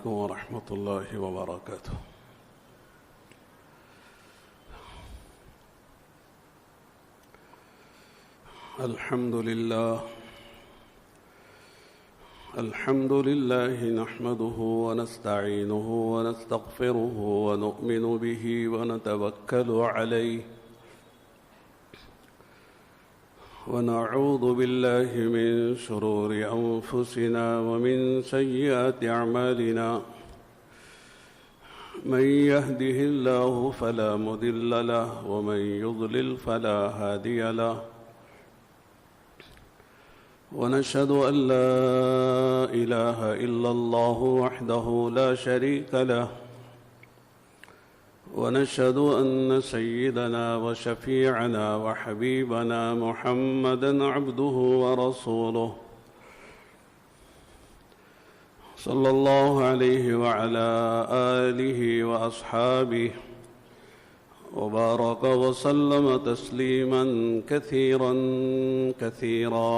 عليكم ورحمة الله وبركاته. الحمد لله نحمده ونستعينه ونستغفره ونؤمن به ونتوكل عليه ونعوذ بالله من شرور أنفسنا ومن سيئات أعمالنا من يهده الله فلا مضل له ومن يضلل فلا هادي له ونشهد أن لا إله إلا الله وحده لا شريك له ونشهد أن سيدنا وشفيعنا وحبيبنا محمدًا عبده ورسوله صلى الله عليه وعلى آله وأصحابه وبارك وسلم تسليمًا كثيرًا كثيرًا.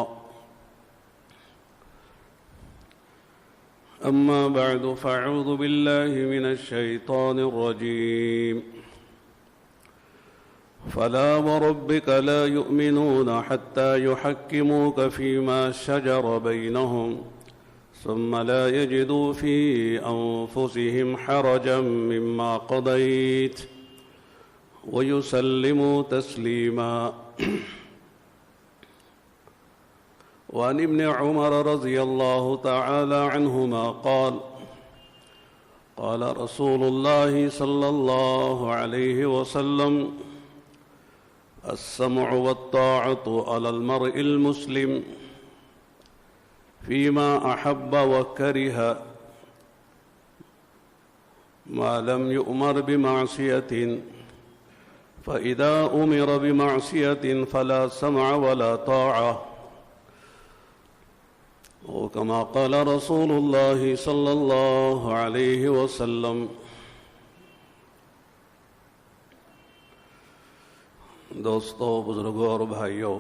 أما بعد فأعوذ بالله من الشيطان الرجيم. فلا وربك لا يؤمنون حتى يحكموك فيما شجر بينهم ثم لا يجدوا في أنفسهم حرجا مما قضيت ويسلموا تسليما. وعن ابن عمر رضي الله تعالى عنهما قال قال رسول الله صلى الله عليه وسلم السمع والطاعة على المرء المسلم فيما أحب وكره ما لم يؤمر بمعصية فإذا أمر بمعصية فلا سمع ولا طاعة وكما قال رسول الله صلی اللہ علیہ وسلم. دوستو، بزرگوں اور بھائیوں،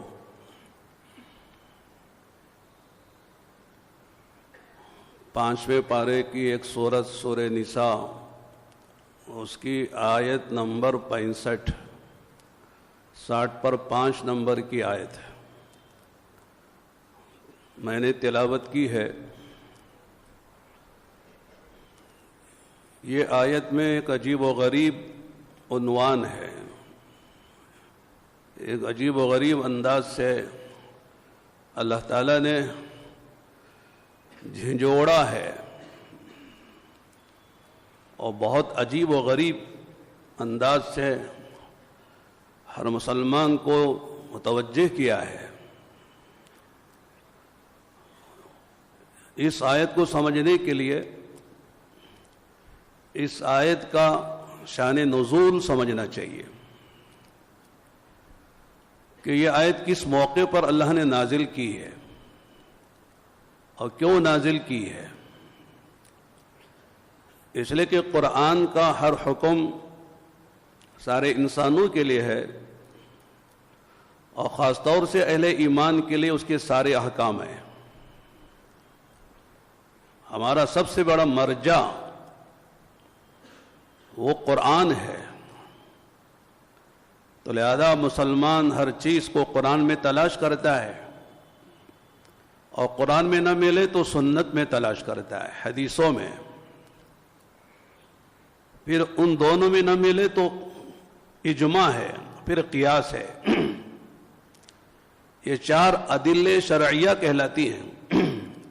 پانچویں پارے کی ایک سورت سورہ نساء، اس کی آیت نمبر 65، 60 پر 5 نمبر کی آیت ہے، میں نے تلاوت کی ہے. یہ آیت میں ایک عجیب و غریب عنوان ہے، ایک عجیب و غریب انداز سے اللہ تعالیٰ نے جھنجھوڑا ہے اور بہت عجیب و غریب انداز سے ہر مسلمان کو متوجہ کیا ہے. اس آیت کو سمجھنے کے لیے اس آیت کا شان نزول سمجھنا چاہیے کہ یہ آیت کس موقع پر اللہ نے نازل کی ہے اور کیوں نازل کی ہے. اس لیے کہ قرآن کا ہر حکم سارے انسانوں کے لیے ہے اور خاص طور سے اہل ایمان کے لیے اس کے سارے احکام ہیں. ہمارا سب سے بڑا مرجع وہ قرآن ہے، تو لہذا مسلمان ہر چیز کو قرآن میں تلاش کرتا ہے، اور قرآن میں نہ ملے تو سنت میں تلاش کرتا ہے، حدیثوں میں. پھر ان دونوں میں نہ ملے تو اجماع ہے، پھر قیاس ہے. یہ 4 ادلے شرعیہ کہلاتی ہیں.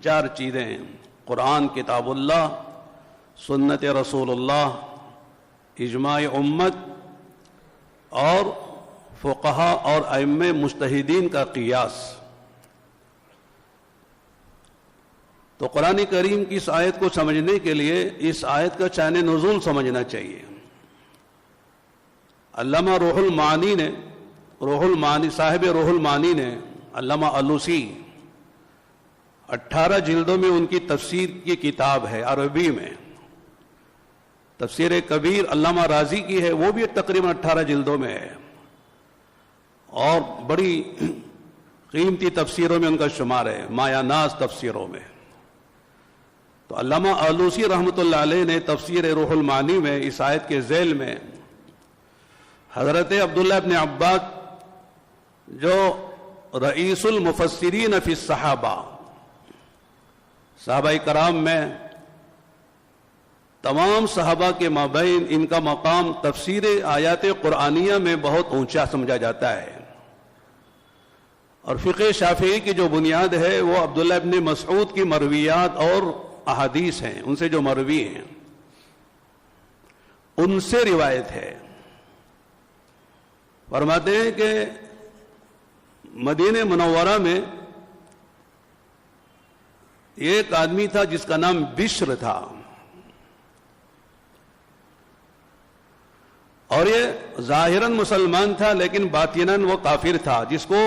4 چیزیں ہیں: قرآن کتاب اللہ، سنت رسول اللہ، اجماع امت، اور فقہا اور ائمہ مجتہدین کا قیاس. تو قرآن کریم کی اس آیت کو سمجھنے کے لیے اس آیت کا شان نزول سمجھنا چاہیے. علامہ روح المعانی صاحب روح المعانی نے، علامہ علوسی، 18 جلدوں میں ان کی تفسیر کی کتاب ہے عربی میں. تفسیر کبیر علامہ رازی کی ہے، وہ بھی تقریباً 18 جلدوں میں ہے، اور بڑی قیمتی تفسیروں میں ان کا شمار ہے، مایہ ناز تفسیروں میں. تو علامہ آلوسی رحمۃ اللہ علیہ نے تفسیر روح المعانی میں اس آیت کے ذیل میں حضرت عبداللہ ابن عباس جو رئیس المفسرین فی الصحابہ، صحابہ کرام میں تمام صحابہ کے مابین ان کا مقام تفسیر آیات قرآنیہ میں بہت اونچا سمجھا جاتا ہے، اور فقہ شافعی کی جو بنیاد ہے وہ عبداللہ ابن مسعود کی مرویات اور احادیث ہیں، ان سے جو مروی ہیں ان سے روایت ہے۔ فرماتے ہیں کہ مدینہ منورہ میں ایک آدمی تھا جس کا نام بشر تھا، اور یہ ظاہراً مسلمان تھا لیکن باطناً وہ کافر تھا، جس کو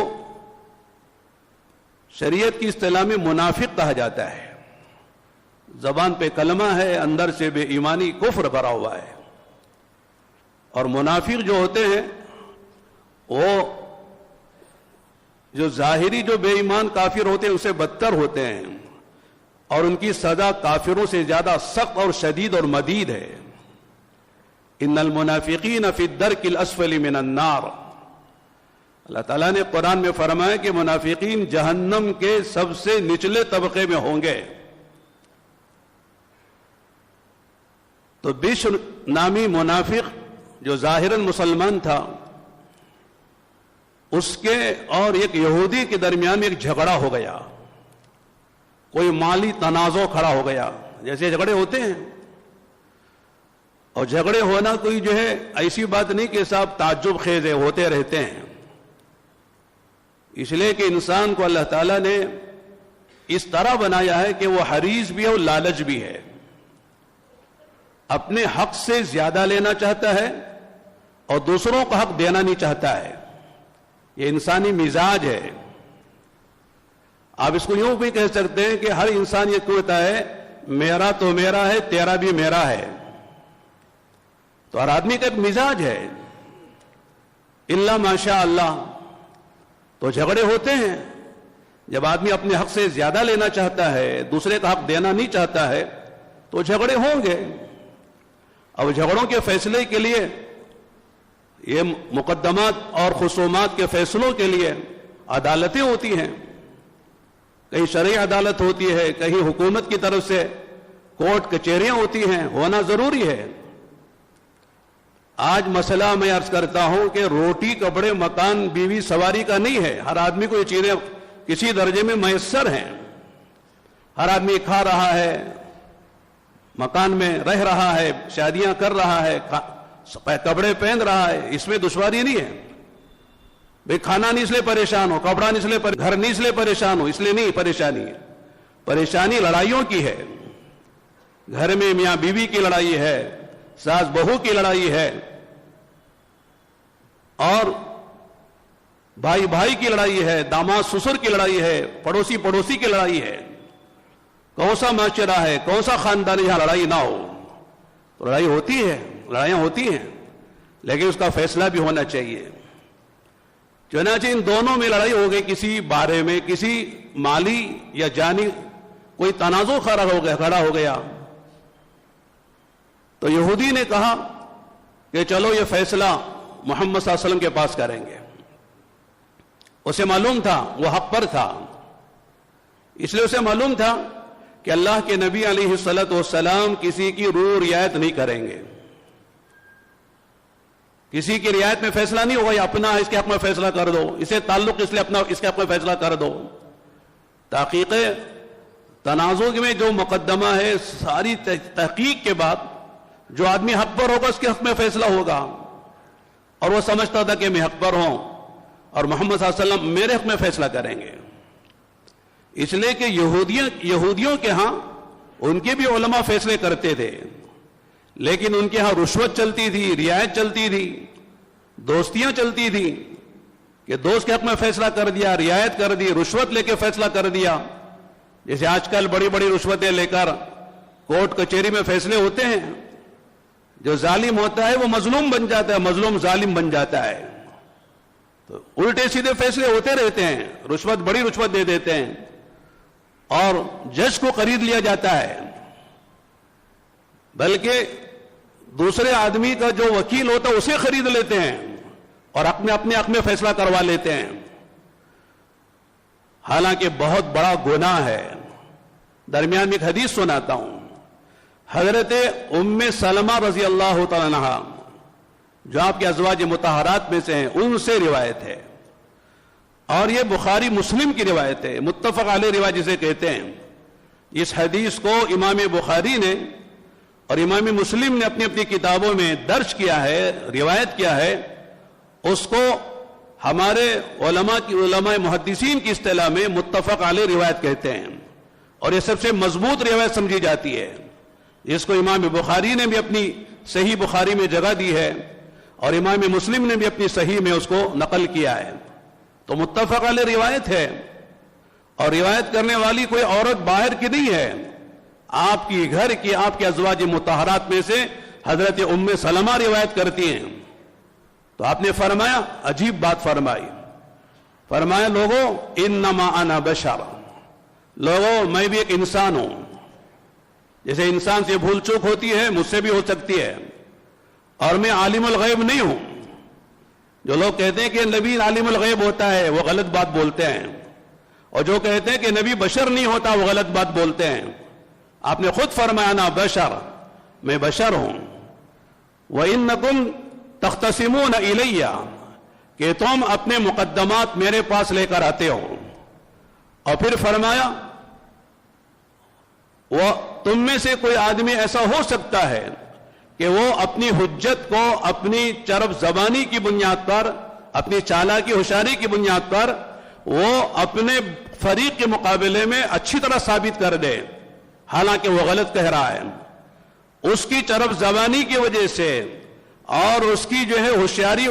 شریعت کی اصطلاح میں منافق کہا جاتا ہے۔ زبان پہ کلمہ ہے، اندر سے بے ایمانی کفر بھرا ہوا ہے۔ اور منافق جو ہوتے ہیں وہ جو ظاہری جو بے ایمان کافر ہوتے ہیں اسے بدتر ہوتے ہیں، اور ان کی سزا کافروں سے زیادہ سخت اور شدید اور مدید ہے۔ ان المنافقین فی الدرک الاسفل من النار، اللہ تعالیٰ نے قرآن میں فرمایا کہ منافقین جہنم کے سب سے نچلے طبقے میں ہوں گے۔ تو بشر نامی منافق جو ظاہراً مسلمان تھا، اس کے اور ایک یہودی کے درمیان میں ایک جھگڑا ہو گیا، کوئی مالی تنازع کھڑا ہو گیا، جیسے جھگڑے ہوتے ہیں۔ اور جھگڑے ہونا کوئی جو ہے ایسی بات نہیں کہ صاحب تعجب خیز ہے، ہوتے رہتے ہیں، اس لیے کہ انسان کو اللہ تعالیٰ نے اس طرح بنایا ہے کہ وہ حریص بھی ہے اور لالچ بھی ہے، اپنے حق سے زیادہ لینا چاہتا ہے اور دوسروں کا حق دینا نہیں چاہتا ہے۔ یہ انسانی مزاج ہے۔ آپ اس کو یوں بھی کہہ سکتے ہیں کہ ہر انسان یہ کہتا ہے میرا تو میرا ہے، تیرا بھی میرا ہے۔ تو ہر آدمی کا ایک مزاج ہے، الا ماشاء اللہ۔ تو جھگڑے ہوتے ہیں، جب آدمی اپنے حق سے زیادہ لینا چاہتا ہے، دوسرے کا حق دینا نہیں چاہتا ہے، تو جھگڑے ہوں گے۔ اب جھگڑوں کے فیصلے کے لیے، یہ مقدمات اور خصومات کے فیصلوں کے لیے عدالتیں ہوتی ہیں، کہیں شرعی عدالت ہوتی ہے، کہیں حکومت کی طرف سے کورٹ کچہریاں ہوتی ہیں، ہونا ضروری ہے۔ آج مسئلہ میں عرض کرتا ہوں کہ روٹی کپڑے مکان بیوی سواری کا نہیں ہے، ہر آدمی کو یہ چیزیں کسی درجے میں میسر ہیں، ہر آدمی کھا رہا ہے، مکان میں رہ رہا ہے، شادیاں کر رہا ہے، کپڑے پہن رہا ہے، اس میں دشواری نہیں ہے۔ بھئی کھانا نہیں اس لیے پریشان ہو، کپڑا نہیں اس لیے گھر نہیں اس لیے پریشان ہو، اس لیے نہیں پریشانی ہے، پریشانی لڑائیوں کی ہے۔ گھر میں میاں بیوی کی لڑائی ہے، ساس بہو کی لڑائی ہے، اور بھائی بھائی کی لڑائی ہے، داماد سسر کی لڑائی ہے، پڑوسی پڑوسی کی لڑائی ہے۔ کون سا معاشرہ ہے، کون سا خاندان جہاں لڑائی نہ ہو؟ تو لڑائی ہوتی ہے، لڑائیاں ہوتی ہیں، لیکن اس کا فیصلہ بھی ہونا چاہیے۔ چنانچہ ان دونوں میں لڑائی ہو گئی، کسی بارے میں، کسی مالی یا جانی کوئی تنازع کھڑا ہو گیا۔ تو یہودی نے کہا کہ چلو یہ فیصلہ محمد صلی اللہ علیہ وسلم کے پاس کریں گے۔ اسے معلوم تھا وہ حق پر تھا، اس لیے اسے معلوم تھا کہ اللہ کے نبی علیہ الصلوۃ والسلام کسی کی روح رعایت نہیں کریں گے، کسی کی رعایت میں فیصلہ نہیں ہوگا، یہ اپنا ہے اس کے حق میں فیصلہ کر دو، اسے تعلق اس لیے اپنا اس کے حق میں فیصلہ کر دو۔ تحقیق تنازع میں جو مقدمہ ہے، ساری تحقیق کے بعد جو آدمی حق پر ہوگا اس کے حق میں فیصلہ ہوگا، اور وہ سمجھتا تھا کہ میں حق پر ہوں اور محمد صلی اللہ علیہ وسلم میرے حق میں فیصلہ کریں گے۔ اس لیے کہ یہودیوں کے ہاں ان کے بھی علماء فیصلے کرتے تھے، لیکن ان کے ہاں رشوت چلتی تھی، رعایت چلتی تھی، دوستیاں چلتی تھی، کہ دوست کے حق میں فیصلہ کر دیا، رعایت کر دی، رشوت لے کے فیصلہ کر دیا۔ جیسے آج کل بڑی بڑی رشوتیں لے کر کورٹ کچہری میں فیصلے ہوتے ہیں، جو ظالم ہوتا ہے وہ مظلوم بن جاتا ہے، مظلوم ظالم بن جاتا ہے۔ تو الٹے سیدھے فیصلے ہوتے رہتے ہیں، رشوت بڑی رشوت دے دیتے ہیں، اور جج کو خرید لیا جاتا ہے۔ بلکہ دوسرے آدمی کا جو وکیل ہوتا ہے اسے خرید لیتے ہیں اور اپنے حق میں فیصلہ کروا لیتے ہیں، حالانکہ بہت بڑا گناہ ہے۔ درمیان میں ایک حدیث سناتا ہوں، حضرت ام سلمہ رضی اللہ تعالی عنہا جو آپ کے ازواج مطہرات میں سے ہیں، ان سے روایت ہے، اور یہ بخاری مسلم کی روایت ہے، متفق علیہ روایت جسے کہتے ہیں۔ اس حدیث کو امام بخاری نے اور امام مسلم نے اپنی اپنی کتابوں میں درج کیا ہے، روایت کیا ہے، اس کو ہمارے علماء محدثین کی اصطلاح میں متفق علیہ روایت کہتے ہیں، اور یہ سب سے مضبوط روایت سمجھی جاتی ہے۔ اس کو امام بخاری نے بھی اپنی صحیح بخاری میں جگہ دی ہے، اور امام مسلم نے بھی اپنی صحیح میں اس کو نقل کیا ہے، تو متفق علیہ روایت ہے، اور روایت کرنے والی کوئی عورت باہر کی نہیں ہے، آپ کی گھر کی، آپ کے ازواج مطہرات میں سے حضرت ام سلمہ روایت کرتی ہیں۔ تو آپ نے فرمایا، عجیب بات فرمائی، فرمایا لوگوں انما انا بشر، لوگوں میں بھی ایک انسان ہوں، جیسے انسان سے بھول چوک ہوتی ہے مجھ سے بھی ہو سکتی ہے، اور میں عالم الغیب نہیں ہوں۔ جو لوگ کہتے ہیں کہ نبی عالم الغیب ہوتا ہے وہ غلط بات بولتے ہیں، اور جو کہتے ہیں کہ نبی بشر نہیں ہوتا وہ غلط بات بولتے ہیں۔ آپ نے خود فرمایا نا بشر، میں بشر ہوں، وَإِنَّكُمْ تَخْتَصِمُونَ إِلَيَّ، کہ تم اپنے مقدمات میرے پاس لے کر آتے ہو، اور پھر فرمایا وہ تم میں سے کوئی آدمی ایسا ہو سکتا ہے کہ وہ اپنی حجت کو اپنی چرب زبانی کی بنیاد پر، اپنی چالاکی ہوشیاری کی بنیاد پر وہ اپنے فریق کے مقابلے میں اچھی طرح ثابت کر دے، حالانکہ وہ غلط کہہ رہا ہے۔ اس کی چرب زبانی کی وجہ سے اور اس کی جو ہے ہوشیاری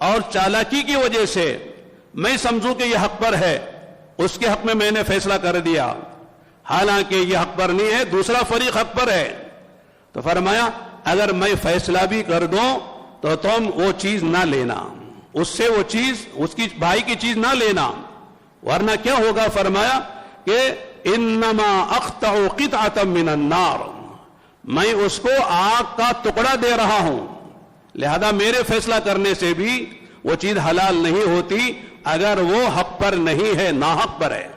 اور چالاکی کی وجہ سے میں سمجھوں کہ یہ حق پر ہے، اس کے حق میں میں نے فیصلہ کر دیا، حالانکہ یہ حق پر نہیں ہے، دوسرا فریق حق پر ہے۔ تو فرمایا اگر میں فیصلہ بھی کر دوں تو تم وہ چیز نہ لینا، اس سے وہ چیز، اس کی بھائی کی چیز نہ لینا، ورنہ کیا ہوگا؟ فرمایا کہ انما اقطع قطعة من النار، میں اس کو آگ کا ٹکڑا دے رہا ہوں، لہذا میرے فیصلہ کرنے سے بھی وہ چیز حلال نہیں ہوتی اگر وہ حق پر نہیں ہے، ناحق پر ہے۔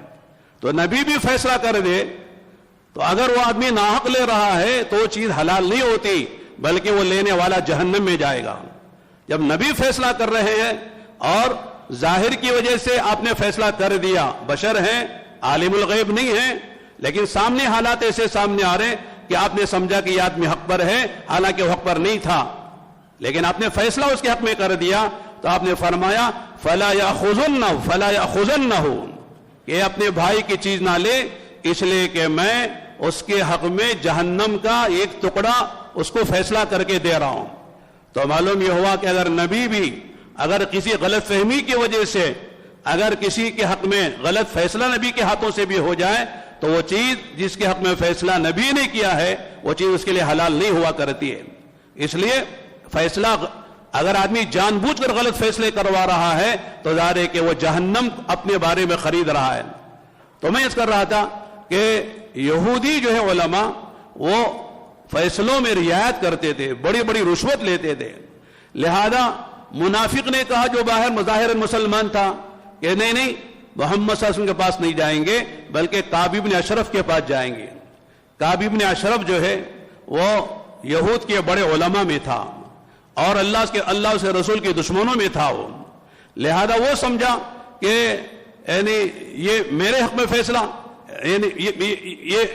تو نبی بھی فیصلہ کر دے تو اگر وہ آدمی ناحق لے رہا ہے تو وہ چیز حلال نہیں ہوتی، بلکہ وہ لینے والا جہنم میں جائے گا۔ جب نبی فیصلہ کر رہے ہیں اور ظاہر کی وجہ سے آپ نے فیصلہ کر دیا، بشر ہیں، عالم الغیب نہیں ہیں، لیکن سامنے حالات ایسے سامنے آ رہے کہ آپ نے سمجھا کہ یہ آدمی حق پر ہے، حالانکہ وہ حق پر نہیں تھا، لیکن آپ نے فیصلہ اس کے حق میں کر دیا، تو آپ نے فرمایا فَلَا يَأْخُذَنَّهُ، کہ اپنے بھائی کی چیز نہ لے، اس لیے کہ میں اس کے حق میں جہنم کا ایک ٹکڑا اس کو فیصلہ کر کے دے رہا ہوں۔ تو معلوم یہ ہوا کہ اگر نبی بھی اگر کسی غلط فہمی کی وجہ سے اگر کسی کے حق میں غلط فیصلہ نبی کے ہاتھوں سے بھی ہو جائے تو وہ چیز جس کے حق میں فیصلہ نبی نے کیا ہے وہ چیز اس کے لیے حلال نہیں ہوا کرتی ہے۔ اس لیے فیصلہ اگر آدمی جان بوجھ کر غلط فیصلے کروا رہا ہے تو ظاہر ہے کہ وہ جہنم اپنے بارے میں خرید رہا ہے۔ تو میں اس کر رہا تھا کہ یہودی جو ہے علماء وہ فیصلوں میں رعایت کرتے تھے، بڑی بڑی رشوت لیتے تھے، لہذا منافق نے کہا جو باہر مظاہر مسلمان تھا کہ نہیں محمد صلی اللہ علیہ وسلم کے پاس نہیں جائیں گے بلکہ کعب بن اشرف کے پاس جائیں گے۔ کعب بن اشرف جو ہے وہ یہود کے بڑے علماء میں تھا اور اللہ سے رسول کے دشمنوں میں تھا وہ، لہذا وہ سمجھا کہ یعنی یہ میرے حق میں فیصلہ، یعنی یہ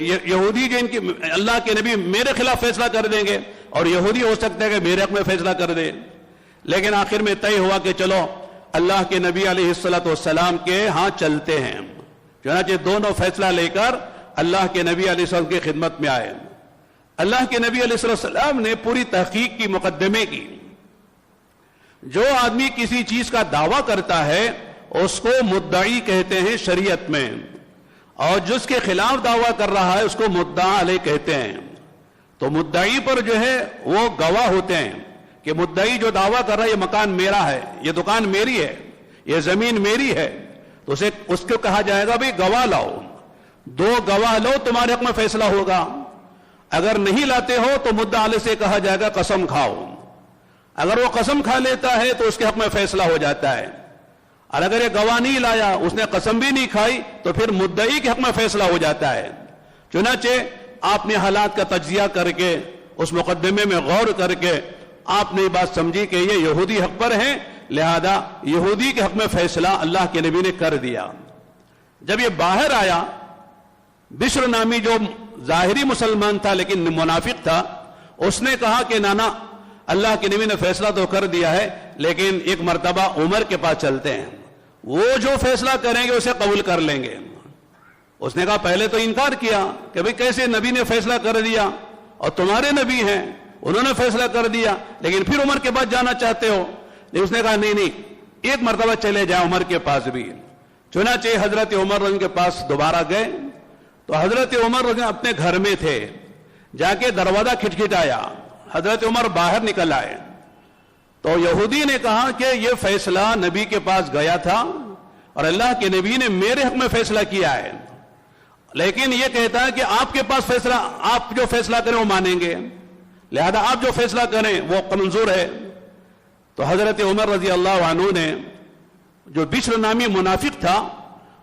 یہودی جو ان کی اللہ کے نبی میرے خلاف فیصلہ کر دیں گے، اور یہودی ہو سکتا ہے کہ میرے حق میں فیصلہ کر دے۔ لیکن آخر میں طے ہوا کہ چلو اللہ کے نبی علیہ السلام کے ہاں چلتے ہیں، چنانچہ دونوں فیصلہ لے کر اللہ کے نبی علیہ السلام کی خدمت میں آئے۔ اللہ کے نبی علیہ السلام نے پوری تحقیق کی، مقدمے کی۔ جو آدمی کسی چیز کا دعویٰ کرتا ہے اس کو مدعی کہتے ہیں شریعت میں، اور جس کے خلاف دعویٰ کر رہا ہے اس کو مدعا علیہ کہتے ہیں۔ تو مدعی پر جو ہے وہ گواہ ہوتے ہیں کہ مدعی جو دعویٰ کر رہا ہے یہ مکان میرا ہے، یہ دکان میری ہے، یہ زمین میری ہے، تو اس کو کہا جائے گا بھئی گواہ لاؤ، دو گواہ لو تمہارے حق میں فیصلہ ہوگا۔ اگر نہیں لاتے ہو تو مدعا علیہ سے کہا جائے گا قسم کھاؤ. اگر وہ قسم کھا لیتا ہے تو اس کے حق میں فیصلہ ہو جاتا ہے. اور اگر یہ گواہ نہیں لایا, اس نے قسم بھی نہیں کھائی, تو پھر مدعی کے حق میں فیصلہ ہو جاتا ہے. چنانچہ آپ نے حالات کا تجزیہ کر کے, اس مقدمے میں غور کر کے آپ نے یہ بات سمجھی کہ یہ یہودی حق پر ہیں, لہذا یہودی کے حق میں فیصلہ اللہ کے نبی نے کر دیا. جب یہ باہر آیا, بشر نامی جو ظاہری مسلمان تھا لیکن منافق تھا, اس نے کہا کہ نانا اللہ کے نبی نے فیصلہ تو کر دیا ہے, لیکن ایک مرتبہ عمر کے پاس چلتے ہیں, وہ جو فیصلہ کریں گے اسے قبول کر لیں گے. اس نے کہا, پہلے تو انکار کیا کہ بھئی کیسے نبی نے فیصلہ کر دیا اور تمہارے نبی ہیں, انہوں نے فیصلہ کر دیا, لیکن پھر عمر کے پاس جانا چاہتے ہو. لیکن اس نے کہا نہیں, ایک مرتبہ چلے جائیں عمر کے پاس بھی. چنانچہ حضرت عمر رضی کے پاس دوبارہ گئے تو حضرت عمر رضی اپنے گھر میں تھے. جا کے دروازہ کھٹکھٹایا, حضرت عمر باہر نکل آئے تو یہودی نے کہا کہ یہ فیصلہ نبی کے پاس گیا تھا اور اللہ کے نبی نے میرے حق میں فیصلہ کیا ہے, لیکن یہ کہتا ہے کہ آپ کے پاس فیصلہ, آپ جو فیصلہ کریں وہ مانیں گے, لہذا آپ جو فیصلہ کریں وہ منظور ہے. تو حضرت عمر رضی اللہ عنہ نے جو بشر نامی منافق تھا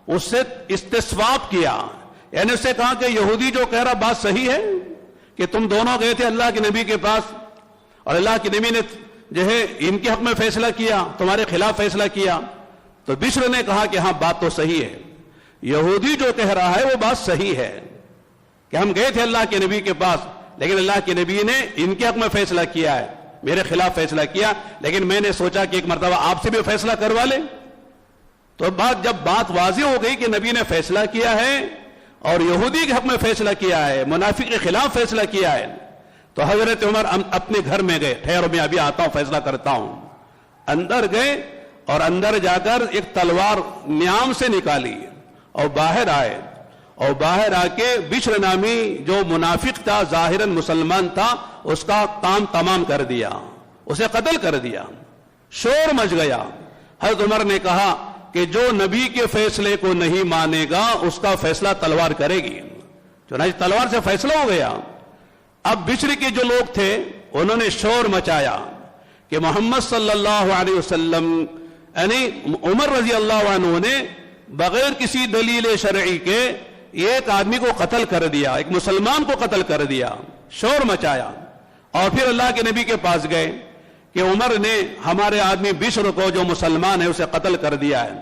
اس سے استصواب کیا, یعنی اس سے کہا کہ یہودی جو کہہ رہا بات صحیح ہے کہ تم دونوں گئے تھے اللہ کے نبی کے پاس اور اللہ کے نبی نے جو ہے ان کے حق میں فیصلہ کیا, تمہارے خلاف فیصلہ کیا. تو بشر نے کہا کہ ہاں بات تو صحیح ہے, یہودی جو کہہ رہا ہے وہ بات صحیح ہے کہ ہم گئے تھے اللہ کے نبی کے پاس, لیکن اللہ کے نبی نے ان کے حق میں فیصلہ کیا ہے, میرے خلاف فیصلہ کیا, لیکن میں نے سوچا کہ ایک مرتبہ آپ سے بھی فیصلہ کروا لیں. تو جب بات واضح ہو گئی کہ نبی نے فیصلہ کیا ہے اور یہودی کے حق میں فیصلہ کیا ہے, منافق کے خلاف فیصلہ کیا ہے, تو حضرت عمر اپنے گھر میں گئے, ٹھہرو میں ابھی آتا ہوں فیصلہ کرتا ہوں. اندر گئے اور اندر جا کر ایک تلوار نیام سے نکالی اور باہر آئے, اور باہر آ کے بشر نامی جو منافق تھا, ظاہراً مسلمان تھا, اس کا کام تمام کر دیا, اسے قتل کر دیا. شور مچ گیا. حضرت عمر نے کہا کہ جو نبی کے فیصلے کو نہیں مانے گا اس کا فیصلہ تلوار کرے گی. چنانچہ تلوار سے فیصلہ ہو گیا. اب بشر کے جو لوگ تھے انہوں نے شور مچایا کہ محمد صلی اللہ علیہ وسلم یعنی عمر رضی اللہ عنہ نے بغیر کسی دلیل شرعی کے ایک آدمی کو قتل کر دیا, ایک مسلمان کو قتل کر دیا. شور مچایا اور پھر اللہ کے نبی کے پاس گئے کہ عمر نے ہمارے آدمی بشر کو جو مسلمان ہے اسے قتل کر دیا ہے.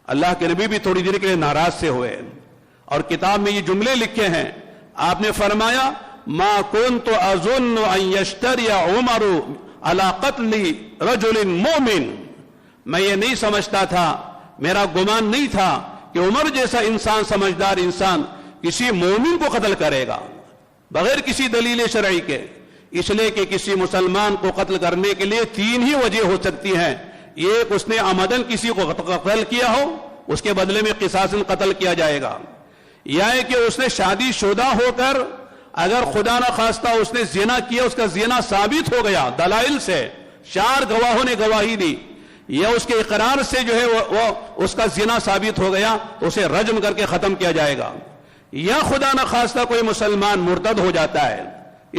اللہ کے نبی بھی تھوڑی دیر کے لیے ناراض سے ہوئے اور کتاب میں یہ جملے لکھے ہیں. آپ نے فرمایا ما كنت اظن ان يشتري عمر على قتل رجل مؤمن, میں یہ نہیں سمجھتا تھا, میرا گمان نہیں تھا کہ عمر جیسا انسان, سمجھدار انسان, کسی مومن کو قتل کرے گا بغیر کسی دلیل شرعی کے. اس لیے کہ کسی مسلمان کو قتل کرنے کے لیے تین ہی وجہ ہو سکتی ہیں. ایک, اس نے عمدن کسی کو قتل کیا ہو, اس کے بدلے میں قصاصاً قتل کیا جائے گا, یا کہ اس نے شادی شدہ ہو کر اگر خدا نہ خواستہ اس نے زنا کیا, اس کا زنا ثابت ہو گیا دلائل سے, 4 گواہوں نے گواہی دی, یا اس کے اقرار سے جو ہے وہ اس کا زنا ثابت ہو گیا تو اسے رجم کر کے ختم کیا جائے گا. یا خدا نہ خواستہ کوئی مسلمان مرتد ہو جاتا ہے,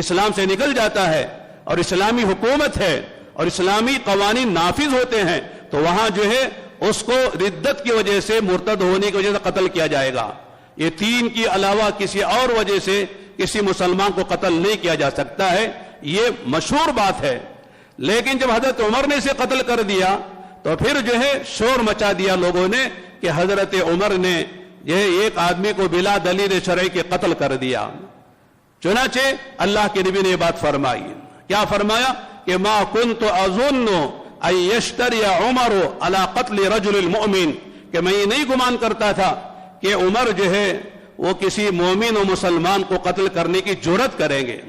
اسلام سے نکل جاتا ہے اور اسلامی حکومت ہے اور اسلامی قوانین نافذ ہوتے ہیں, تو وہاں جو ہے اس کو ردت کی وجہ سے, مرتد ہونے کی وجہ سے قتل کیا جائے گا. یہ 3 کی علاوہ کسی اور وجہ سے کسی مسلمان کو قتل نہیں کیا جا سکتا ہے. یہ مشہور بات ہے. لیکن جب حضرت عمر نے اسے قتل کر دیا تو پھر جو ہے شور مچا دیا لوگوں نے کہ حضرت عمر نے جو ہے ایک آدمی کو بلا دلیل شرعی کے قتل کر دیا. چنانچہ اللہ کے نبی نے یہ بات فرمائی. کیا فرمایا کہ ما كنت اظن ان يشتري عمر على قتل رجل مؤمن, کہ میں یہ نہیں گمان کرتا تھا کہ عمر جو ہے وہ کسی مومن و مسلمان کو قتل کرنے کی جرات کریں گے.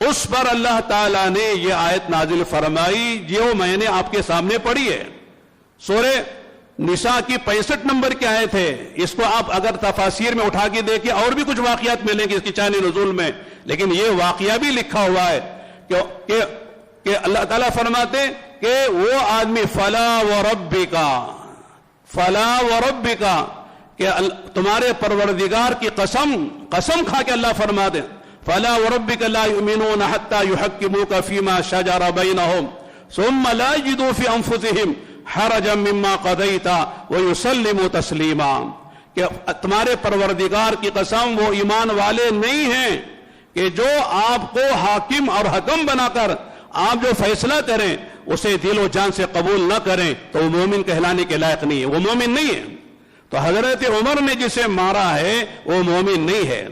اس پر اللہ تعالیٰ نے یہ آیت نازل فرمائی جو میں نے آپ کے سامنے پڑھی ہے. سورہ نساء کی 65 نمبر کی آیت ہے. اس کو آپ اگر تفاسیر میں اٹھا کے دیکھیں اور بھی کچھ واقعات ملیں گے اس کی شان نزول میں, لیکن یہ واقعہ بھی لکھا ہوا ہے کہ اللہ تعالیٰ فرماتے کہ وہ آدمی فلا وربک کہ تمہارے پروردگار کی قسم کھا کے اللہ فرما دے, فلا وربك لا يؤمنون حتى يحكموك فيما شجر بينهم ثم لا يجدوا في انفسهم حرجا مما قضيت ويسلموا تسلیما، کہ تمہارے پروردگار کی قسم وہ ایمان والے نہیں ہیں کہ جو آپ کو حاکم اور حکم بنا کر آپ جو فیصلہ کریں اسے دل و جان سے قبول نہ کریں تو وہ مومن کہلانے کے لائق نہیں ہے، وہ مومن نہیں ہے۔ تو حضرت عمر نے جسے مارا ہے وہ مومن نہیں ہے۔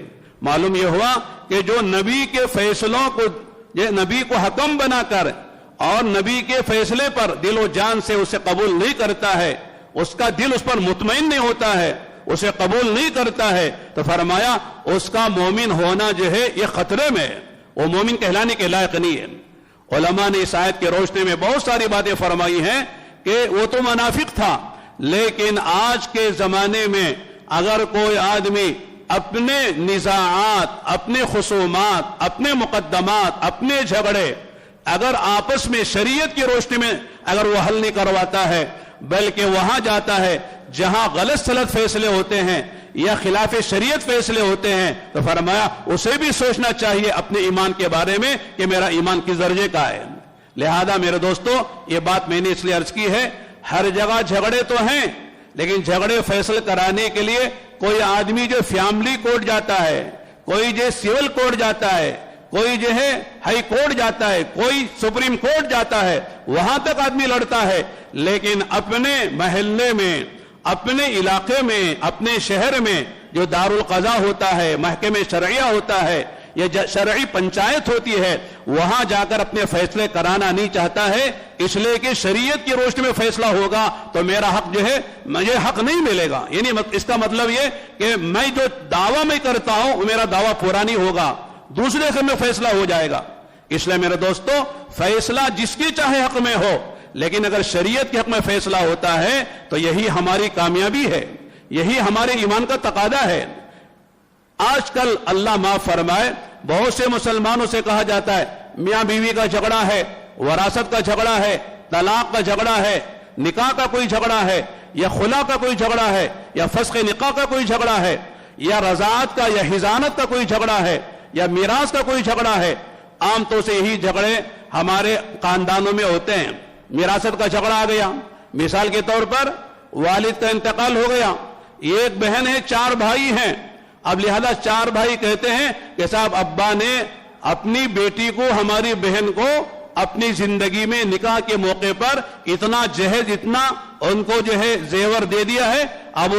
معلوم یہ ہوا کہ جو نبی کے فیصلوں کو، نبی کو حکم بنا کر اور نبی کے فیصلے پر دل و جان سے اسے قبول نہیں کرتا ہے، اس کا دل اس پر مطمئن نہیں ہوتا ہے، اسے قبول نہیں کرتا ہے، تو فرمایا اس کا مومن ہونا جو ہے یہ خطرے میں ہے، وہ مومن کہلانے کے لائق نہیں ہے۔ علماء نے اس آیت کے روشنی میں بہت ساری باتیں فرمائی ہیں کہ وہ تو منافق تھا، لیکن آج کے زمانے میں اگر کوئی آدمی اپنے نزاعات، اپنے خصومات، اپنے مقدمات، اپنے جھگڑے اگر آپس میں شریعت کی روشنی میں اگر وہ حل نہیں کرواتا ہے، بلکہ وہاں جاتا ہے جہاں غلط سلط فیصلے ہوتے ہیں یا خلاف شریعت فیصلے ہوتے ہیں، تو فرمایا اسے بھی سوچنا چاہیے اپنے ایمان کے بارے میں کہ میرا ایمان کس درجے کا ہے۔ لہذا میرے دوستو، یہ بات میں نے اس لیے عرض کی ہے، ہر جگہ جھگڑے تو ہیں، لیکن جھگڑے فیصلے کرانے کے لیے کوئی آدمی جو فیملی کورٹ جاتا ہے، کوئی جو سول کورٹ جاتا ہے، کوئی جو ہے ہائی کورٹ جاتا ہے، کوئی سپریم کورٹ جاتا ہے، وہاں تک آدمی لڑتا ہے، لیکن اپنے محلے میں، اپنے علاقے میں، اپنے شہر میں جو دارالقضاء ہوتا ہے، محکمہ شرعیہ ہوتا ہے، یہ شرعی پنچایت ہوتی ہے، وہاں جا کر اپنے فیصلے کرانا نہیں چاہتا ہے، اس لیے کہ شریعت کی روشنی میں فیصلہ ہوگا تو میرا حق جو ہے مجھے حق نہیں ملے گا، یعنی اس کا مطلب یہ کہ میں جو دعویٰ میں کرتا ہوں میرا دعویٰ پورا نہیں ہوگا، دوسرے سے میں فیصلہ ہو جائے گا۔ اس لیے میرے دوستو، فیصلہ جس کی چاہے حق میں ہو، لیکن اگر شریعت کے حق میں فیصلہ ہوتا ہے تو یہی ہماری کامیابی ہے، یہی ہمارے ایمان کا تقاضا ہے۔ آج کل اللہ معاف فرمائے بہت سے مسلمانوں سے کہا جاتا ہے میاں بیوی کا جھگڑا ہے، وراثت کا جھگڑا ہے، طلاق کا جھگڑا ہے، نکاح کا کوئی جھگڑا ہے، یا خلا کا کوئی جھگڑا ہے، یا فسخ نکاح کا کوئی جھگڑا ہے، یا رضاعت کا یا حضانت کا کوئی جھگڑا ہے، یا میراث کا کوئی جھگڑا ہے۔ عام طور سے یہی جھگڑے ہمارے خاندانوں میں ہوتے ہیں۔ میراثت کا جھگڑا آ گیا، مثال کے طور پر والد کا انتقال ہو گیا، ایک بہن ہے، 4 بھائی ہیں، اب لہذا 4 بھائی کہتے ہیں کہ صاحب ابا نے اپنی بیٹی کو، ہماری بہن کو اپنی زندگی میں نکاح کے موقع پر اتنا جہیز، اتنا ان کو جو ہے زیور دے دیا ہے، اب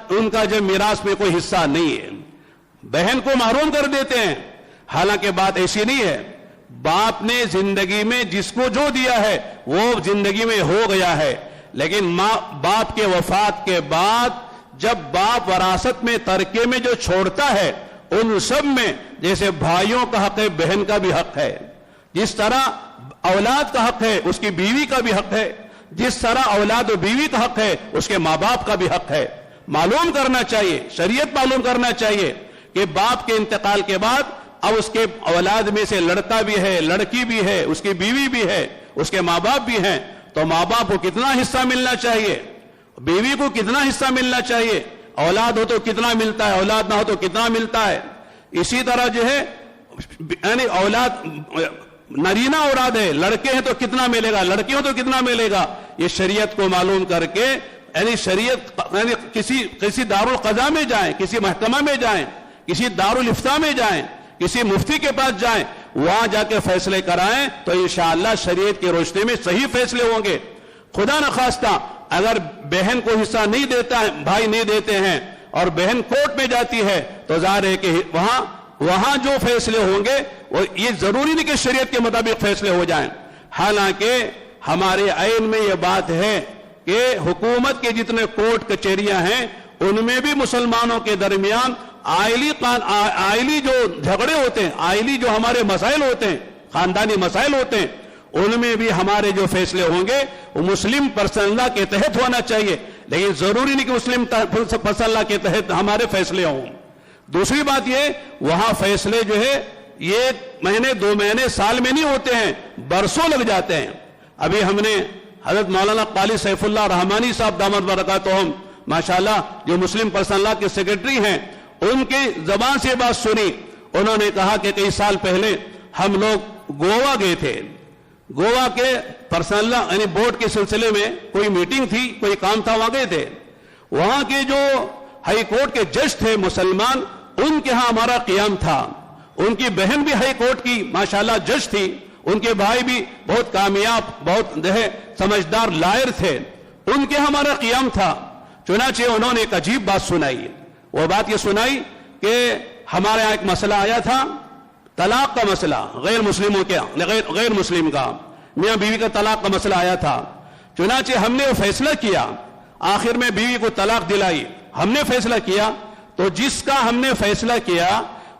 ان کا جو میراث میں کوئی حصہ نہیں ہے، بہن کو محروم کر دیتے ہیں۔ حالانکہ بات ایسی نہیں ہے، باپ نے زندگی میں جس کو جو دیا ہے وہ زندگی میں ہو گیا ہے، لیکن باپ کے وفات کے بعد جب باپ وراثت میں ترکے میں جو چھوڑتا ہے، ان سب میں جیسے بھائیوں کا حق ہے، بہن کا بھی حق ہے، جس طرح اولاد کا حق ہے اس کی بیوی کا بھی حق ہے، جس طرح اولاد و بیوی کا حق ہے اس کے ماں باپ کا بھی حق ہے۔ معلوم کرنا چاہیے، شریعت معلوم کرنا چاہیے کہ باپ کے انتقال کے بعد اب اس کے اولاد میں سے لڑکا بھی ہے، لڑکی بھی ہے، اس کی بیوی بھی ہے، اس کے ماں باپ بھی ہیں، تو ماں باپ کو کتنا حصہ ملنا چاہیے، بیوی کو کتنا حصہ ملنا چاہیے، اولاد ہو تو کتنا ملتا ہے، اولاد نہ ہو تو کتنا ملتا ہے۔ اسی طرح جو ہے یعنی اولاد نرینہ اولاد ہے، لڑکے ہیں تو کتنا ملے گا، لڑکی ہو تو کتنا ملے گا، یہ شریعت کو معلوم کر کے یعنی شریعت یعنی کسی دارالقضاء میں جائیں، کسی محکمہ میں جائیں، کسی دارالافتاء میں جائیں، کسی مفتی کے پاس جائیں، وہاں جا کے فیصلے کرائیں تو انشاءاللہ شریعت کی روشنی میں صحیح فیصلے ہوں گے۔ خدا نخواستہ اگر بہن کو حصہ نہیں دیتا ہے، بھائی نہیں دیتے ہیں اور بہن کورٹ میں جاتی ہے تو ظاہر ہے کہ وہاں جو فیصلے ہوں گے وہ یہ ضروری نہیں کہ شریعت کے مطابق فیصلے ہو جائیں۔ حالانکہ ہمارے آئین میں یہ بات ہے کہ حکومت کے جتنے کورٹ کچہریاں ہیں ان میں بھی مسلمانوں کے درمیان آئلی جو جھگڑے ہوتے ہیں، آئلی جو ہمارے مسائل ہوتے ہیں، خاندانی مسائل ہوتے ہیں، ان میں بھی ہمارے جو فیصلے ہوں گے وہ مسلم پرسنل لا کے تحت ہونا چاہیے، لیکن ضروری نہیں کہ مسلم پرسنل لا کے تحت ہمارے فیصلے ہوں۔ دوسری بات یہ، وہاں فیصلے جو ہے یہ مہینے 2 مہینے سال میں نہیں ہوتے ہیں، برسوں لگ جاتے ہیں۔ ابھی ہم نے حضرت مولانا قالی سیف اللہ رحمانی صاحب دامت برکاتہم ماشاءاللہ جو مسلم پرسنل لا کے سیکرٹری ہیں، ان کی زبان سے بات سنی، انہوں نے کہا کہ کئی سال پہلے ہم لوگ گوا گئے تھے، گوا کے پرسنل یعنی بورڈ کے سلسلے میں کوئی میٹنگ تھی، کوئی کام تھا، وہاں گئے تھے. وہاں کے جو ہائی کورٹ کے جج تھے مسلمان، ان کے ہاں ہمارا قیام تھا. ان کی بہن بھی ہائی کورٹ کی ماشاءاللہ جج تھی، ان کے بھائی بھی بہت کامیاب، بہت سمجھدار لائر تھے، ان کے ہمارا قیام تھا. چنانچہ انہوں نے ایک عجیب بات سنائی. وہ بات یہ سنائی کہ ہمارے یہاں ایک مسئلہ آیا تھا، طلاق کا مسئلہ، غیر مسلم کا، میاں بیوی کا طلاق کا مسئلہ آیا تھا. چنانچہ ہم نے وہ فیصلہ کیا، آخر میں بیوی کو طلاق دلائی. ہم نے فیصلہ کیا تو جس کا ہم نے فیصلہ کیا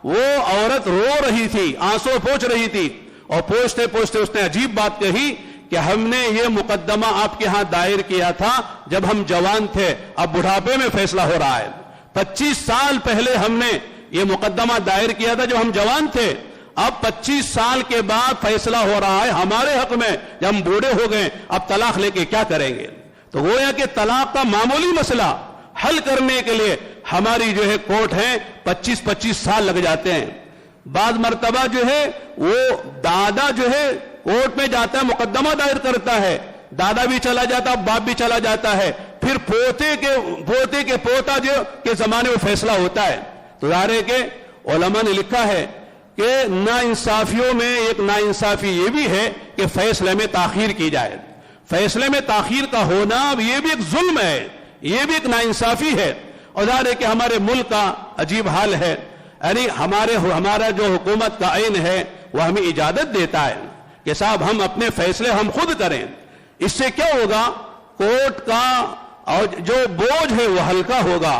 وہ عورت رو رہی تھی، آنسو پوچھ رہی تھی، اور پوچھتے پوچھتے اس نے عجیب بات کہی کہ ہم نے یہ مقدمہ آپ کے ہاں دائر کیا تھا جب ہم جوان تھے، اب بڑھاپے میں فیصلہ ہو رہا ہے. 25 سال پہلے ہم نے یہ مقدمہ دائر کیا تھا جب ہم جوان تھے، اب 25 سال کے بعد فیصلہ ہو رہا ہے ہمارے حق میں جب ہم بوڑھے ہو گئے، اب طلاق لے کے کیا کریں گے. تو گویا کہ طلاق کا معمولی مسئلہ حل کرنے کے لیے ہماری جو ہے کورٹ ہے 25 سال لگ جاتے ہیں. بعض مرتبہ جو ہے وہ دادا جو ہے کورٹ میں جاتا ہے، مقدمہ دائر کرتا ہے، دادا بھی چلا جاتا ہے، باپ بھی چلا جاتا ہے، پھر پوتے کے پوتا جو کے زمانے میں فیصلہ ہوتا ہے. تو ظاہر ہے کہ علماء نے لکھا ہے کہ ناانصافیوں میں ایک ناانصافی یہ بھی ہے کہ فیصلے میں تاخیر کی جائے. فیصلے میں تاخیر کا ہونا یہ بھی ایک ظلم ہے، یہ بھی ایک ناانصافی ہے. اور ظاہر ہے کہ ہمارے ملک کا عجیب حال ہے، یعنی ہمارا جو حکومت کا عین ہے وہ ہمیں اجازت دیتا ہے کہ صاحب ہم اپنے فیصلے ہم خود کریں. اس سے کیا ہوگا، کورٹ کا اور جو بوجھ ہے وہ ہلکا ہوگا.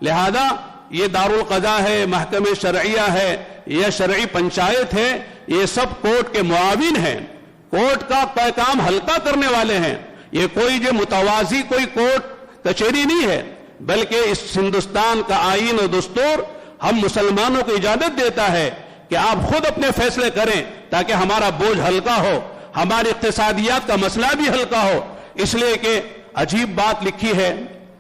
لہذا یہ دارالقضاء ہے، محکمہ شرعیہ ہے یا شرعی پنچایت ہے، یہ سب کورٹ کے معاون ہیں، کورٹ کا کام ہلکا کرنے والے ہیں. یہ کوئی جو متوازی کوئی کورٹ کچہری نہیں ہے، بلکہ اس ہندوستان کا آئین و دستور ہم مسلمانوں کو اجازت دیتا ہے کہ آپ خود اپنے فیصلے کریں تاکہ ہمارا بوجھ ہلکا ہو، ہماری اقتصادیات کا مسئلہ بھی ہلکا ہو. اس لیے کہ عجیب بات لکھی ہے،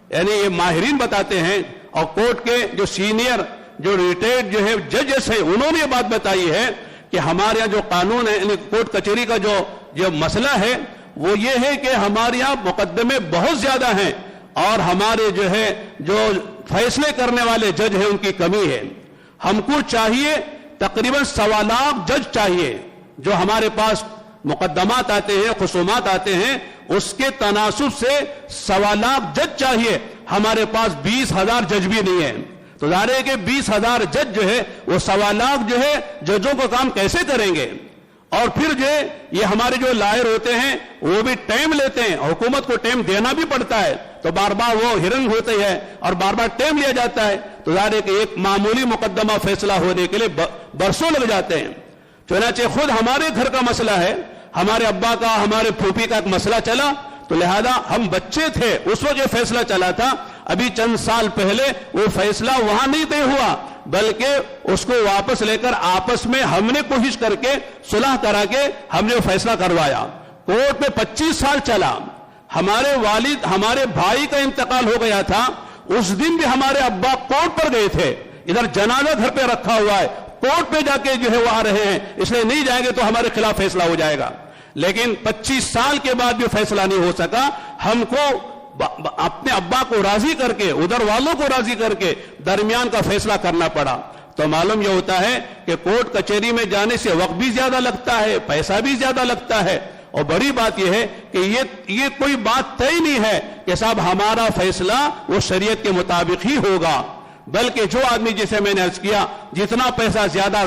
یعنی یہ ماہرین بتاتے ہیں، اور کورٹ کے جو سینئر جو ریٹائرڈ جو ہے ججز ہیں انہوں نے یہ بات بتائی ہے کہ ہمارے یہاں جو قانون ہے، یعنی کورٹ کچہری کا جو مسئلہ ہے وہ یہ ہے کہ ہمارے یہاں مقدمے بہت زیادہ ہیں اور ہمارے جو ہے جو فیصلے کرنے والے جج ہیں ان کی کمی ہے. ہم کو چاہیے تقریباً 1.25 لاکھ جج چاہیے جو ہمارے پاس مقدمات آتے ہیں، خصومات آتے ہیں، اس کے تناسب سے 1.25 لاکھ جج چاہیے. ہمارے پاس 20,000 جج بھی نہیں ہیں. تو ظاہر ہے کہ 20,000 جج جو ہے وہ 1.25 لاکھ جو ہے ججوں کو کام کیسے کریں گے. اور پھر جو ہے یہ ہمارے جو لائر ہوتے ہیں وہ بھی ٹائم لیتے ہیں، حکومت کو ٹائم دینا بھی پڑتا ہے، تو بار بار وہ ہیرنگ ہوتے ہیں اور بار بار ٹائم لیا جاتا ہے. تو ظاہر ہے کہ ایک معمولی مقدمہ فیصلہ ہونے کے لیے برسوں لگ جاتے ہیں. چنانچہ خود ہمارے گھر کا مسئلہ ہے، ہمارے ابا کا، ہمارے پھوپھی کا ایک مسئلہ چلا، تو لہذا ہم بچے تھے اس وقت یہ فیصلہ چلا تھا. ابھی چند سال پہلے وہ فیصلہ وہاں نہیں طے ہوا بلکہ اس کو واپس لے کر آپس میں ہم نے کوشش کر کے صلح کرا کے ہم نے وہ فیصلہ کروایا. کورٹ میں 25 سال چلا. ہمارے والد، ہمارے بھائی کا انتقال ہو گیا تھا، اس دن بھی ہمارے ابا کورٹ پر گئے تھے. ادھر جنازہ گھر پہ رکھا ہوا ہے، کورٹ پہ جا کے جو ہے وہ آ رہے ہیں، اس لیے نہیں جائیں گے تو ہمارے خلاف فیصلہ ہو جائے گا. لیکن 25 سال کے بعد بھی فیصلہ نہیں ہو سکا. ہم کو اپنے ابا کو راضی کر کے، ادھر والوں کو راضی کر کے درمیان کا فیصلہ کرنا پڑا. تو معلوم یہ ہوتا ہے کہ کورٹ کچہری میں جانے سے وقت بھی زیادہ لگتا ہے، پیسہ بھی زیادہ لگتا ہے. اور بڑی بات یہ ہے کہ یہ کوئی بات طے نہیں ہے کہ صاحب ہمارا فیصلہ وہ شریعت کے مطابق ہی ہوگا، بلکہ جو آدمی جسے میں نے عرض کیا جتنا پیسہ زیادہ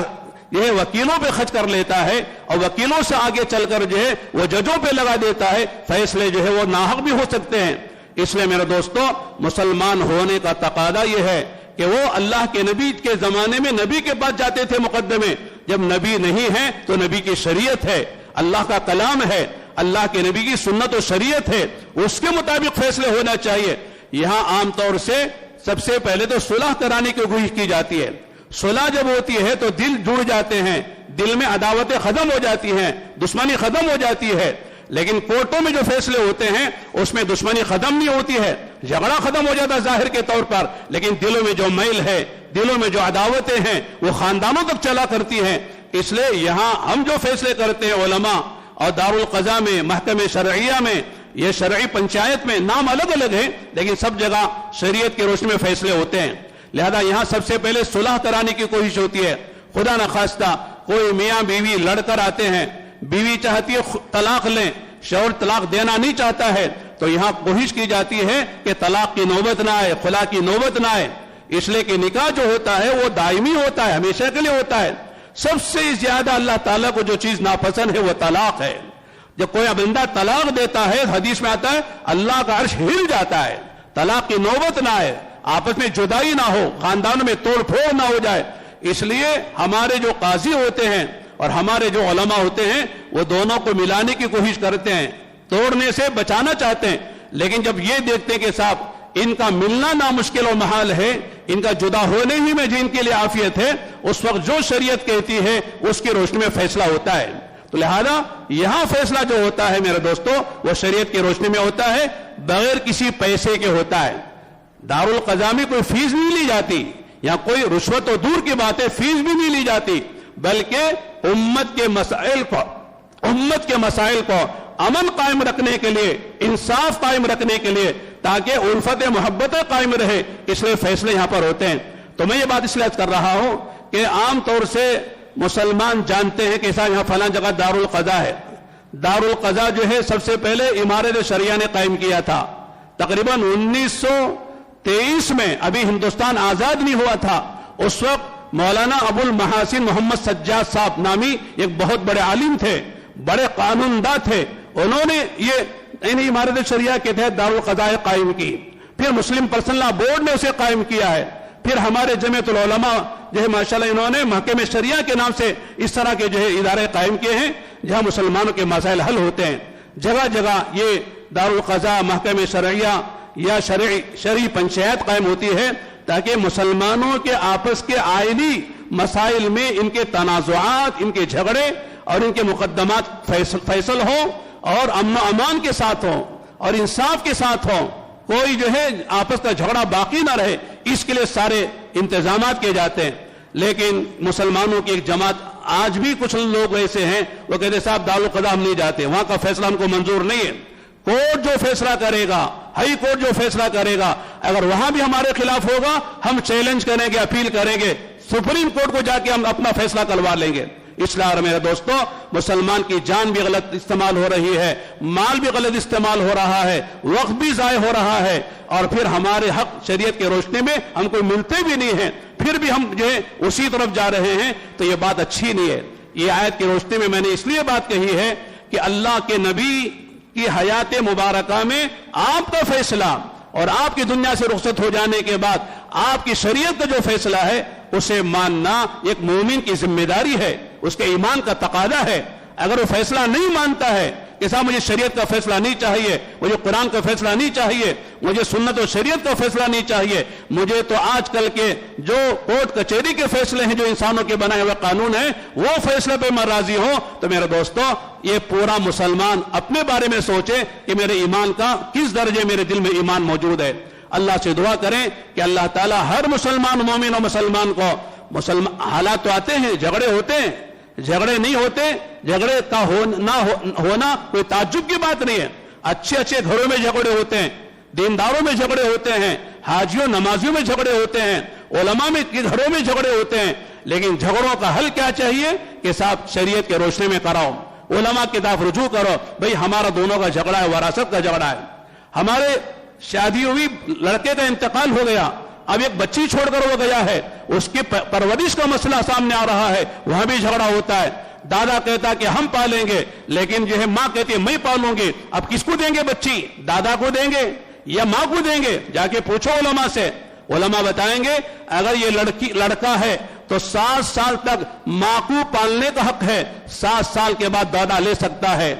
یہ وکیلوں پہ خرچ کر لیتا ہے اور وکیلوں سے آگے چل کر جو ہے وہ ججوں پہ لگا دیتا ہے، فیصلے جو ہے وہ ناحق بھی ہو سکتے ہیں. اس لیے میرے دوستو، مسلمان ہونے کا تقاضا یہ ہے کہ وہ اللہ کے نبی کے زمانے میں نبی کے پاس جاتے تھے مقدمے. جب نبی نہیں ہے تو نبی کی شریعت ہے، اللہ کا کلام ہے، اللہ کے نبی کی سنت و شریعت ہے، اس کے مطابق فیصلے ہونا چاہیے. یہاں عام طور سے سب سے پہلے تو صلح کرانے کی کوشش کی جاتی ہے. صلح جب ہوتی ہے تو دل جڑ جاتے ہیں، دل میں عداوتیں ختم ہو جاتی ہیں، دشمنی ختم ہو جاتی ہے. لیکن کورٹوں میں جو فیصلے ہوتے ہیں اس میں دشمنی ختم نہیں ہوتی ہے، جھگڑا ختم ہو جاتا ہے ظاہر کے طور پر، لیکن دلوں میں جو میل ہے، دلوں میں جو عداوتیں ہیں وہ خاندانوں تک چلا کرتی ہیں. اس لیے یہاں ہم جو فیصلے کرتے ہیں علماء اور دارالقضاء میں، محکمہ شرعیہ میں، یہ شرعی پنچایت میں نام الگ الگ ہیں لیکن سب جگہ شریعت کی روشنی میں فیصلے ہوتے ہیں. لہذا یہاں سب سے پہلے صلح کرانے کی کوشش ہوتی ہے. خدا نخواستہ کوئی میاں بیوی لڑ کر آتے ہیں، بیوی چاہتی ہے طلاق لیں، شوہر طلاق دینا نہیں چاہتا ہے، تو یہاں کوشش کی جاتی ہے کہ طلاق کی نوبت نہ آئے، خلا کی نوبت نہ آئے. اس لیے کہ نکاح جو ہوتا ہے وہ دائمی ہوتا ہے، ہمیشہ کے لیے ہوتا ہے. سب سے زیادہ اللہ تعالیٰ کو جو چیز ناپسند ہے وہ طلاق ہے. جب کوئی بندہ طلاق دیتا ہے، حدیث میں آتا ہے اللہ کا عرش ہل جاتا ہے. طلاق کی نوبت نہ آئے، آپس میں جدائی نہ ہو، خاندانوں میں توڑ پھوڑ نہ ہو جائے. اس لیے ہمارے جو قاضی ہوتے ہیں اور ہمارے جو علماء ہوتے ہیں وہ دونوں کو ملانے کی کوشش کرتے ہیں، توڑنے سے بچانا چاہتے ہیں. لیکن جب یہ دیکھتے ہیں کہ صاحب ان کا ملنا نامشکل و محال ہے، ان کا جدا ہونے ہی میں جن کے لیے عافیت ہے، اس وقت جو شریعت کہتی ہے اس کی روشنی میں فیصلہ ہوتا ہے. تو لہذا یہاں فیصلہ جو ہوتا ہے میرے دوستو وہ شریعت کی روشنی میں ہوتا ہے، بغیر کسی پیسے کے ہوتا ہے. دارالقضاء میں کوئی فیس نہیں لی جاتی، یہاں کوئی رشوت و دور کی بات ہے، فیس بھی نہیں لی جاتی، بلکہ امت کے مسائل کو امن قائم رکھنے کے لیے، انصاف قائم رکھنے کے لیے، تاکہ الفت محبت قائم رہے، اس لیے فیصلے یہاں پر ہوتے ہیں. تو میں یہ بات اس لیے کر رہا ہوں کہ عام طور سے مسلمان جانتے ہیں کہ یہاں فلاں جگہ دارالقضاء ہے. دارالقضاء جو ہے سب سے پہلے امارت شریعہ نے قائم کیا تھا تقریباً 1923 میں. ابھی ہندوستان آزاد نہیں ہوا تھا. اس وقت مولانا ابو المحاسن محمد سجاد صاحب نامی ایک بہت بڑے عالم تھے، بڑے قانون داں تھے. انہوں نے یہ امارت شریعہ کے تحت دارالقضاء قائم کی. پھر مسلم پرسنل لا بورڈ نے اسے قائم کیا ہے. پھر ہمارے جمعیت العلماء جو ہے ماشاءاللہ انہوں نے محکمہ شریعہ کے نام سے اس طرح کے جو ہے ادارے قائم کیے ہیں جہاں مسلمانوں کے مسائل حل ہوتے ہیں. جگہ جگہ یہ دارالقضاء، محکمہ شرعیہ یا شرعی پنچایت قائم ہوتی ہے تاکہ مسلمانوں کے آپس کے آئینی مسائل میں ان کے تنازعات، ان کے جھگڑے اور ان کے مقدمات فیصل ہوں اور امن و امان کے ساتھ ہوں اور انصاف کے ساتھ ہوں. کوئی جو ہے آپس کا جھگڑا باقی نہ رہے، اس کے لیے سارے انتظامات کیے جاتے ہیں. لیکن مسلمانوں کی ایک جماعت آج بھی کچھ لوگ ایسے ہیں وہ کہتے ہیں صاحب دارالقضاء ہم نہیں جاتے، وہاں کا فیصلہ ہم کو منظور نہیں ہے. کورٹ جو فیصلہ کرے گا، ہائی کورٹ جو فیصلہ کرے گا، اگر وہاں بھی ہمارے خلاف ہوگا ہم چیلنج کریں گے، اپیل کریں گے، سپریم کورٹ کو جا کے ہم اپنا فیصلہ کروا لیں گے. اس لیے میرے دوستو مسلمان کی جان بھی غلط استعمال ہو رہی ہے، مال بھی غلط استعمال ہو رہا ہے، وقت بھی ضائع ہو رہا ہے، اور پھر ہمارے حق شریعت کے روشنی میں ہم کو ملتے بھی نہیں ہیں، پھر بھی ہم جو ہے اسی طرف جا رہے ہیں. تو یہ بات اچھی نہیں ہے. یہ آیت کی روشنی میں نے اس لیے بات کہی ہے کہ اللہ کے نبی کی حیات مبارکہ میں آپ کا فیصلہ اور آپ کی دنیا سے رخصت ہو جانے کے بعد آپ کی شریعت کا جو فیصلہ ہے اسے ماننا ایک مومن کی ذمہ داری ہے، اس کے ایمان کا تقاضا ہے. اگر وہ فیصلہ نہیں مانتا ہے کہ صاحب مجھے شریعت کا فیصلہ نہیں چاہیے، مجھے قرآن کا فیصلہ نہیں چاہیے، مجھے سنت و شریعت کا فیصلہ نہیں چاہیے، مجھے تو آج کل کے جو کورٹ کچہری کے فیصلے ہیں، جو انسانوں کے بنائے ہوئے قانون ہیں، وہ فیصلے پہ میں راضی ہوں، تو میرے دوستو یہ پورا مسلمان اپنے بارے میں سوچے کہ میرے ایمان کا کس درجے میرے دل میں ایمان موجود ہے. اللہ سے دعا کریں کہ اللہ تعالیٰ ہر مسلمان مومن و مسلمان کو حالات تو آتے ہیں، جھگڑے ہوتے ہیں، جھگڑے نہیں ہوتے، جھگڑے کا ہونا کوئی تعجب کی بات نہیں ہے. اچھے اچھے گھروں میں جھگڑے ہوتے ہیں، دینداروں میں جھگڑے ہوتے ہیں، حاجیوں نمازیوں میں جھگڑے ہوتے ہیں، علماء میں گھروں میں جھگڑے ہوتے ہیں. لیکن جھگڑوں کا حل کیا چاہیے کہ صاحب شریعت کے روشنی میں کراؤ، علماء کی طرف رجوع کرو. بھئی ہمارا دونوں کا جھگڑا ہے، وراثت کا جھگڑا ہے، ہمارے شادی ہوئی، لڑکے کا انتقال ہو گیا، اب ایک بچی چھوڑ کر وہ گیا ہے، اس کی پرورش کا مسئلہ سامنے آ رہا ہے، وہاں بھی جھگڑا ہوتا ہے. دادا کہتا کہ ہم پالیں گے، لیکن جو ہے ماں کہتی ہے میں پالوں گی. اب کس کو دیں گے بچی؟ دادا کو دیں گے یا ماں کو دیں گے؟ جا کے پوچھو علماء سے، علماء بتائیں گے اگر یہ لڑکا ہے تو 7 سال تک ماں کو پالنے کا حق ہے، 7 سال کے بعد دادا لے سکتا ہے.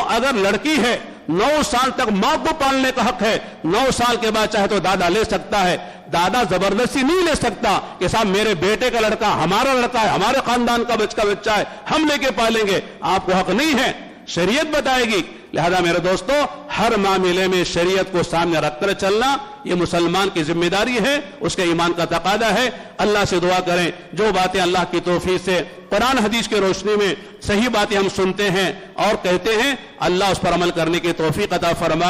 اگر لڑکی ہے 9 سال تک ماں کو پالنے کا حق ہے، 9 سال کے بعد چاہے تو دادا لے سکتا ہے. دادا زبردستی نہیں لے سکتا کہ صاحب میرے بیٹے کا لڑکا ہمارا لڑکا ہے، ہمارے خاندان کا بچہ ہے، ہم لے کے پالیں گے. آپ کو حق نہیں ہے، شریعت بتائے گی. لہذا میرے دوستو ہر معاملے میں شریعت کو سامنے رکھ کر چلنا یہ مسلمان کی ذمہ داری ہے، اس کے ایمان کا تقاضا ہے۔ اللہ سے دعا کریں جو باتیں اللہ کی توفیق سے قرآن حدیث کی روشنی میں صحیح باتیں ہم سنتے ہیں اور کہتے ہیں، اللہ اس پر عمل کرنے کی توفیق عطا فرمائے۔